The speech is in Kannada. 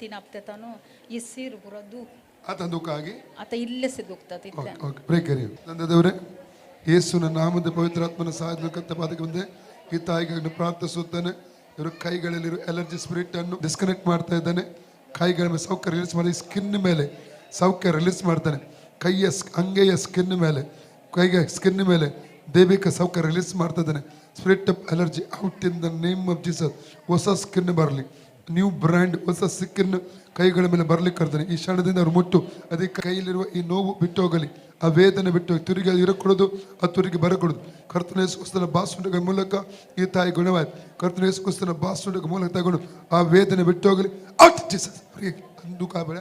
तीन हफ्ते तनु ये सिर पूरा दुख ಆತ ದುಃಖ ಆಗಿ आता इल्ले से दुखता इतने ಪ್ರೇ ಕರಿ ನನ್ನ ದೇವರೇ ಯೇಸುವಿನ ನಾಮದ ಪವಿತ್ರಾತ್ಮನ ಸಹಾಯದಿಂದ ಪಾದಕ್ಕೆ ಬಂದೆ ಈ ತಾಯಿಗಾಗಿ ಪ್ರಾರ್ಥಿಸುತ್ತೇನೆ. ಇವರು ಕೈಗಳಲ್ಲಿರೋ ಎಲರ್ಜಿ ಸ್ಪಿರಿಟ್ ಅನ್ನು ಡಿಸ್ಕನೆಕ್ಟ್ ಮಾಡ್ತಾ ಇದ್ದಾನೆ. ಕೈಗಳ ಮೇಲೆ ಸೌಖ್ಯ ರಿಲೀಸ್ ಮಾಡಿ, ಸ್ಕಿನ್ ಮೇಲೆ ಸೌಖ್ಯ ರಿಲೀಸ್ ಮಾಡ್ತಾನೆ. ಕೈಯ ಅಂಗೈಯ ಸ್ಕಿನ್ ಮೇಲೆ, ಕೈಗೆ ಸ್ಕಿನ್ ಮೇಲೆ ದೈವಿಕ ಸೌಖ್ಯ ರಿಲೀಸ್ ಮಾಡ್ತಾ ಇದ್ದಾನೆ. Spirit of allergy out in the name of Jesus. ಹೊಸ ಸ್ಕಿನ್ ಬರಲಿ, ನ್ಯೂ ಬ್ರ್ಯಾಂಡ್ ಹೊಸ ಸ್ಕಿನ್ ಕೈಗಳ ಮೇಲೆ ಬರ್ಲಿಕ್ಕೆ ಕರ್ತಾನೆ. ಈ ಕ್ಷಣದಿಂದ ಅವ್ರು ಮುಟ್ಟು ಅದಕ್ಕೆ ಕೈಯಲ್ಲಿರುವ ಈ ನೋವು ಬಿಟ್ಟು ಹೋಗಲಿ, ಆ ವೇದನೆ ಬಿಟ್ಟು ತಿರುಗಿ ಇರಕೊಡೋದು, ಆ ತಿರುಗಿ ಬರಕೊಡೋದು. ಕರ್ತನ ಯೇಸುಕ್ರಿಸ್ತನ ಬಾಸುಂಡಗಳ ಮೂಲಕ ಈ ತಾಯಿ ಗುಣವಾಯ್ತು. ಕರ್ತನ ಯೇಸುಕ್ರಿಸ್ತನ ಬಾಸುಂಡಗಳ ಮೂಲಕ ತಗೊಂಡು ಆ ವೇದನೆ ಬಿಟ್ಟು ಹೋಗಲಿ. Out Jesus. ಅಂದು ಕಾಬೇಡ.